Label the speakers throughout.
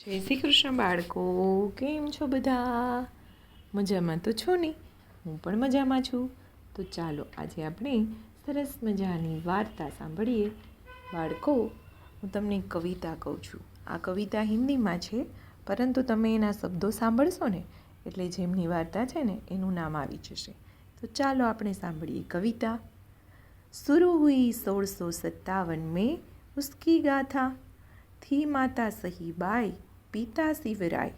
Speaker 1: જય શ્રી કૃષ્ણ બાળકો, કેમ છો બધા? મજામાં તો છો ને? હું પણ મજામાં છું. તો ચાલો આજે આપણે સરસ મજાની વાર્તા સાંભળીએ. બાળકો, હું તમને એક કવિતા કહું છું. આ કવિતા હિન્દીમાં છે, પરંતુ તમે એના શબ્દો સાંભળશો ને એટલે જેમની વાર્તા છે ને એનું નામ આવી જશે. તો ચાલો આપણે સાંભળીએ કવિતા. शुरू हुई 1657 में उसकी गाथा, थी माता सही बाई पिता शिवराय,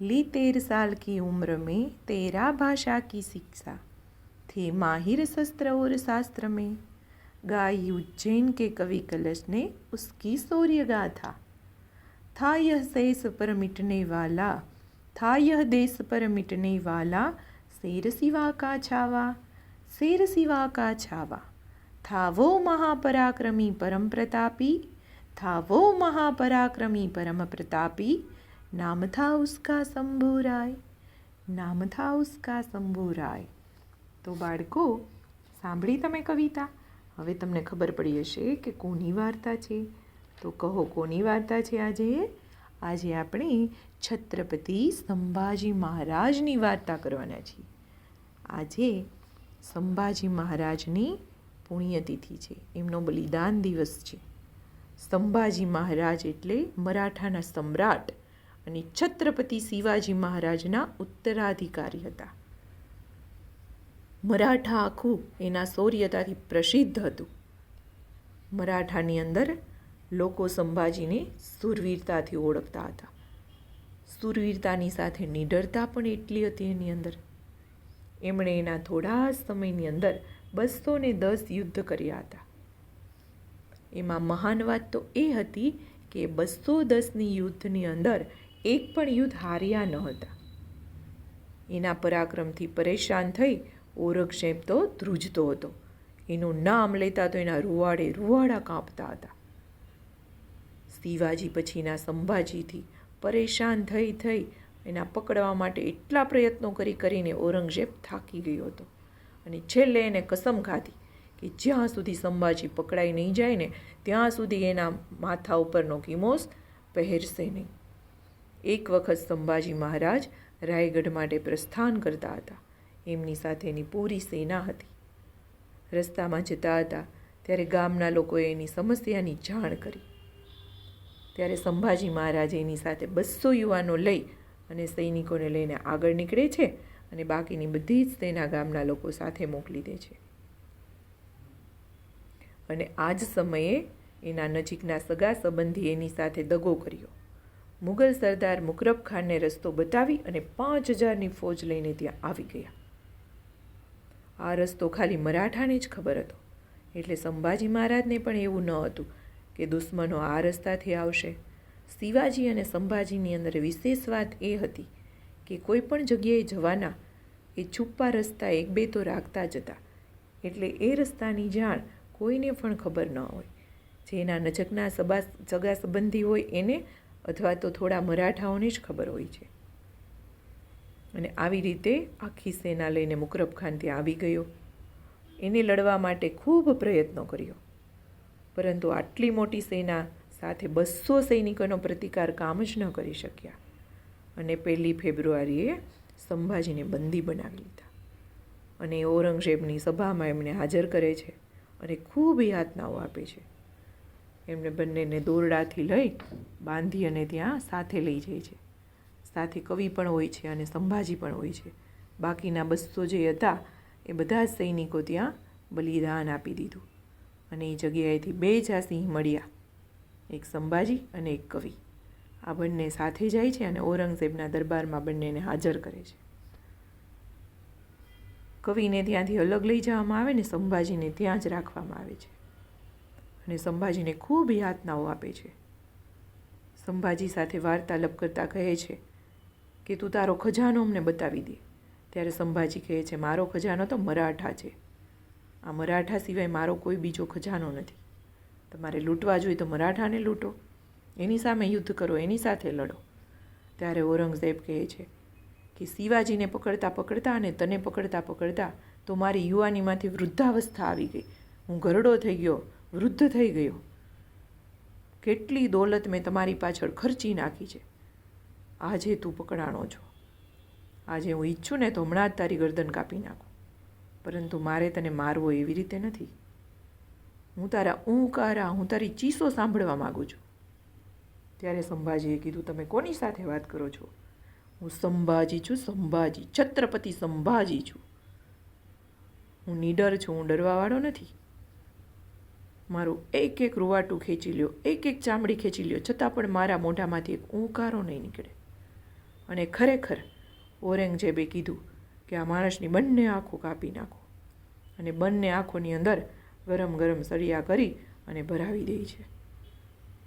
Speaker 1: ली 13 साल की उम्र में 13 भाषा की शिक्षा, थे माहिर शस्त्र और शास्त्र में, गाई उज्जैन के कवि कलश ने उसकी शौर्य गाथा, था यह शेष पर मिटने वाला, था यह देश पर मिटने वाला, शेर शिवा का छावा, शेर शिवा का छावा, था वो महापराक्रमी परम प्रतापी, था वो महापराक्रमी परम प्रतापी, नाम था उसका शंभुराय, नाम था उसका शंभुराय. તો બાળકો, સાંભળી તમે કવિતા? હવે તમને ખબર પડી હશે કે કોની વાર્તા છે. તો કહો, કોની વાર્તા છે આજે? આજે આપણે છત્રપતિ સંભાજી મહારાજની વાર્તા કરવાના છીએ. આજે સંભાજી મહારાજની પુણ્યતિથિ છે, એમનો બલિદાન દિવસ છે. સંભાજી મહારાજ એટલે મરાઠાના સમ્રાટ અને છત્રપતિ શિવાજી મહારાજના ઉત્તરાધિકારી હતા. મરાઠા આખું એના શૌર્યતાથી પ્રસિદ્ધ હતું. મરાઠાની અંદર લોકો સંભાજીને શૂરવીરતાથી ઓળખતા હતા. શૂરવીરતાની સાથે નિડરતા પણ એટલી હતી એની અંદર. એમણે એના થોડા સમયની અંદર 210 યુદ્ધ કર્યા હતા. એમાં મહાન વાત તો એ હતી કે 210ની યુદ્ધની અંદર એક પણ યુદ્ધ હાર્યા ન હતા. એના પરાક્રમથી પરેશાન થઈ ઔરંગઝેબ તો ધ્રુજતો હતો. એનું નામ લેતા તો એના રૂવાડા કાંપતા હતા. શિવાજી પછીના સંભાજીથી પરેશાન થઈ એના પકડવા માટે એટલા પ્રયત્નો કરીને ઔરંગઝેબ થાકી ગયો હતો. અને છેલ્લે એને કસમ ખાધી કે જ્યાં સુધી સંભાજી પકડાઈ નહીં જાય ને ત્યાં સુધી એના માથા ઉપરનો કિમોસ પહેરશે નહીં. એક વખત સંભાજી મહારાજ રાયગઢ માટે પ્રસ્થાન કરતા હતા. એમની સાથે એની પૂરી સેના હતી. રસ્તામાં જતા હતા ત્યારે ગામના લોકોએ એની સમસ્યાની જાણ કરી. ત્યારે સંભાજી મહારાજે એની સાથે 200 યુવાનો લઈ અને સૈનિકોને લઈને આગળ નીકળે છે અને બાકીની બધી જ સેના ગામના લોકો સાથે મોકલી દે છે. અને આ જ સમયે એના નજીકના સગા સંબંધી એની સાથે દગો કર્યો. મુગલ સરદાર મુકરબ ખાનને રસ્તો બતાવી અને 5000ની ફોજ લઈને ત્યાં આવી ગયા. આ રસ્તો ખાલી મરાઠાને જ ખબર હતો. એટલે સંભાજી મહારાજને પણ એવું ન હતું કે દુશ્મનો આ રસ્તાથી આવશે. શિવાજી અને સંભાજીની અંદર વિશેષ વાત એ હતી કે કોઈ પણ જગ્યાએ જવાના એ છુપ્પા રસ્તા 1-2 તો રાખતા જ હતા. એટલે એ રસ્તાની જાણ કોઈને પણ ખબર ન હોય. જેના નજીકના સગા સંબંધી હોય એને, અથવા તો થોડા મરાઠાઓને જ ખબર હોય છે. અને આવી રીતે આખી સેના લઈને મુકરબ ખાન ત્યાં આવી ગયો. એને લડવા માટે ખૂબ પ્રયત્નો કર્યો, પરંતુ આટલી મોટી સેના સાથે 200 સૈનિકોનો પ્રતિકાર કામ જ ન કરી શક્યા. અને 1 ફેબ્રુઆરીએ સંભાજીને બંદી બનાવી લીધા. અને ઔરંગઝેબની સભામાં એમને હાજર કરે છે અને ખૂબ યાતનાઓ આપે છે. એમને બંનેને દોરડાથી લઈ બાંધી અને ત્યાં સાથે લઈ જાય છે. સાથે કવિ પણ હોય છે અને સંભાજી પણ હોય છે. બાકીના 200 જે હતા એ બધા જ સૈનિકો ત્યાં બલિદાન આપી દીધું. અને એ જગ્યાએથી 2 ઝાંસી મળ્યા, એક સંભાજી અને એક કવિ. આ બંને સાથે જાય છે અને ઔરંગઝેબના દરબારમાં બંનેને હાજર કરે છે. કવિને ત્યાંથી અલગ લઈ જવામાં આવે ને સંભાજીને ત્યાં જ રાખવામાં આવે છે. અને સંભાજીને ખૂબ યાતનાઓ આપે છે. સંભાજી સાથે વાર્તાલાપ કરતાં કહે છે કે તું તારો ખજાનો અમને બતાવી દે. ત્યારે સંભાજી કહે છે, મારો ખજાનો તો મરાઠા છે. આ મરાઠા સિવાય મારો કોઈ બીજો ખજાનો નથી. તમારે લૂંટવા જોઈએ તો મરાઠાને લૂંટો, એની સામે યુદ્ધ કરો, એની સાથે લડો. ત્યારે ઔરંગઝેબ કહે છે કે શિવાજીને પકડતા અને તને પકડતા તો મારી યુવાનીમાંથી વૃદ્ધાવસ્થા આવી ગઈ. હું ઘરડો થઈ ગયો, વૃદ્ધ થઈ ગયો. કેટલી દોલત મેં તમારી પાછળ ખર્ચી નાખી છે. આજે તું પકડાણો છો. આજે હું ઈચ્છું ને તો હમણાં જ તારી ગરદન કાપી નાખું, પરંતુ મારે તને મારવો એવી રીતે નથી. હું તારા ઊંકારા, હું તારી ચીસો સાંભળવા માગું છું. ત્યારે સંભાજીએ કીધું, તમે કોની સાથે વાત કરો છો? હું સંભાજી છું, સંભાજી, છત્રપતિ સંભાજી છું. હું નીડર છું, હું ડરવાવાળો નથી. મારું એક એક રૂવાટું ખેંચી લ્યો, એક એક ચામડી ખેંચી લ્યો, છતાં પણ મારા મોઢામાંથી એક ઊંકારો નહીં નીકળે. અને ખરેખર ઔરંગઝેબે કીધું કે આ માણસની બંને આંખો કાપી નાખો, અને બંને આંખોની અંદર ગરમ ગરમ સળિયા કરી અને ભરાવી દે છે.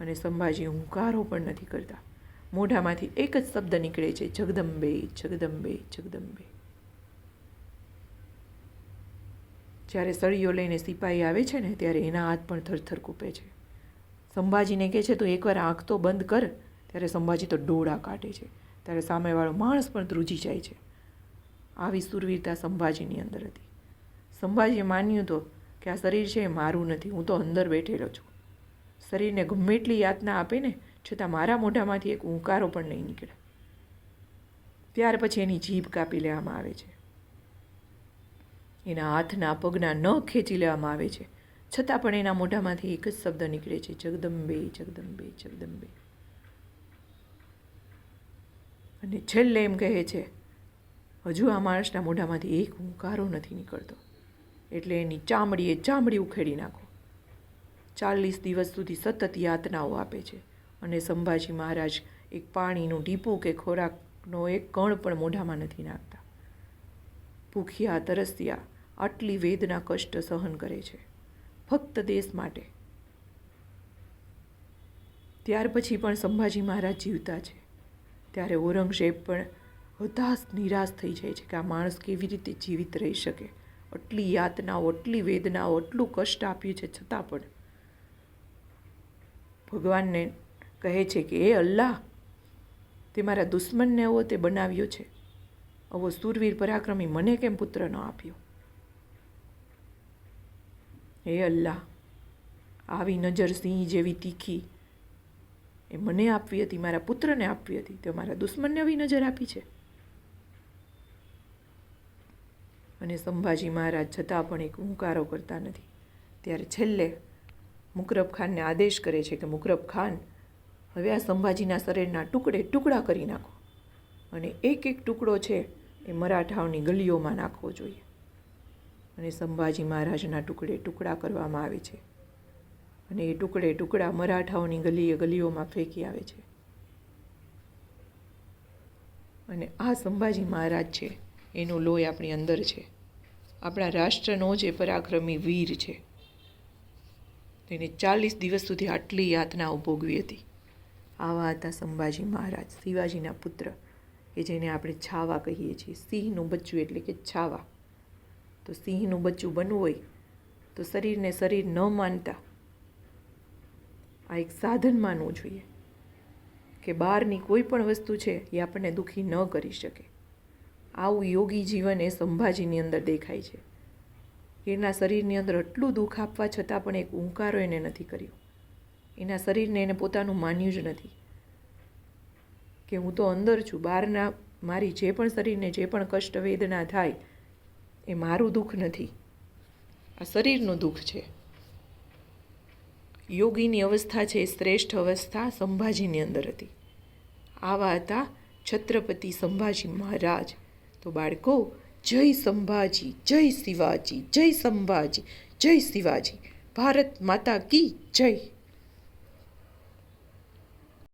Speaker 1: અને સંભાજી ઊંકારો પણ નથી કરતા, મોઢામાંથી એક જ શબ્દ નીકળે છે, જગદંબે, જગદંબે, જગદંબે. જ્યારે સળીઓ લઈને સિપાહી આવે છે ને, ત્યારે એના હાથ પણ થરથર કૂપે છે. સંભાજીને કહે છે, તું એકવાર આંખ તો બંધ કર. ત્યારે સંભાજી તો ડોળા કાઢે છે. ત્યારે સામેવાળો માણસ પણ ધ્રુજી જાય છે. આવી સુરવીરતા સંભાજીની અંદર હતી. સંભાજીએ માન્યું તો કે આ શરીર છે એ મારું નથી, હું તો અંદર બેઠેલો છું. શરીરને ગમે એટલી યાતના આપે ને, છતાં મારા મોઢામાંથી એક ઊંકારો પણ નહીં નીકળે. ત્યાર પછી એની જીભ કાપી લેવામાં આવે છે, એના હાથના પગના નખ ખેંચી લેવામાં આવે છે, છતાં પણ એના મોઢામાંથી એક જ શબ્દ નીકળે છે, જગદંબે, જગદંબે, જગદંબે. અને છેલ્લે એમ કહે છે, હજુ આ માણસના મોઢામાંથી એક ઊંકારો નથી નીકળતો, એટલે એની ચામડી ઉખેડી નાખો. 40 દિવસ સુધી સતત યાતનાઓ આપે છે. અને સંભાજી મહારાજ એક પાણીનું ટીપું કે ખોરાકનો એક કણ પણ મોઢામાં નથી નાખતા. ભૂખ્યા, તરસ્યા, આટલી વેદના, કષ્ટ સહન કરે છે ફક્ત દેશ માટે. ત્યાર પછી પણ સંભાજી મહારાજ જીવતા છે. ત્યારે ઔરંગઝેબ પણ હતાશ, નિરાશ થઈ જાય છે કે આ માણસ કેવી રીતે જીવિત રહી શકે. આટલી યાતનાઓ, આટલી વેદનાઓ, આટલું કષ્ટ આપ્યું છે, છતાં પણ ભગવાનને કહે છે કે એ અલ્લાહ, તે મારા દુશ્મનને એવો તે બનાવ્યો છે, આવો સુરવીર પરાક્રમી મને કેમ પુત્ર ન આપ્યો? હે અલ્લાહ, આવી નજર સિંહ જેવી તીખી એ મને આપવી હતી, મારા પુત્રને આપવી હતી, તે મારા દુશ્મનને આવી નજર આપી છે. અને સંભાજી મહારાજ છતાં પણ એક ઊંકારો કરતા નથી. ત્યારે છેલ્લે મુકરબ ખાનને આદેશ કરે છે કે મુકરબ ખાન, હવે આ સંભાજીના શરીરના ટુકડા કરી નાખો, અને એક એક ટુકડો છે એ મરાઠાઓની ગલીઓમાં નાખવો જોઈએ. અને સંભાજી મહારાજના ટુકડા કરવામાં આવે છે, અને એ ટુકડા મરાઠાઓની ગલીઓમાં ફેંકી આવે છે. અને આ સંભાજી મહારાજ છે, એનું લોહી આપણી અંદર છે. આપણા રાષ્ટ્રનો જે પરાક્રમી વીર છે, તેને 40 દિવસ સુધી આટલી યાતનાઓ ભોગવી હતી. આવા હતા સંભાજી મહારાજ, શિવાજીના પુત્ર, કે જેને આપણે છાવા કહીએ છીએ. સિંહનું બચ્ચું એટલે કે છાવા. તો સિંહનું બચ્ચું બનવું હોય તો શરીરને શરીર ન માનતા આ એક સાધન માનવું જોઈએ કે બહારની કોઈ પણ વસ્તુ છે એ આપણને દુઃખી ન કરી શકે. આવું યોગી જીવન એ સંભાજીની અંદર દેખાય છે. એના શરીરની અંદર એટલું દુઃખ આપવા છતાં પણ એક ઊંકારો એને નથી કર્યો. એના શરીરને એને પોતાનું માન્યું જ નથી કે હું તો અંદર છું, બહારના મારી જે પણ શરીરને જે પણ કષ્ટ વેદના થાય એ મારું દુઃખ નથી, આ શરીરનું દુઃખ છે. યોગીની અવસ્થા છે એ શ્રેષ્ઠ અવસ્થા સંભાજીની અંદર હતી. આવા હતા છત્રપતિ સંભાજી મહારાજ. તો બાળકો, જય સંભાજી, જય શિવાજી, જય સંભાજી, જય શિવાજી. ભારત માતા કી જય.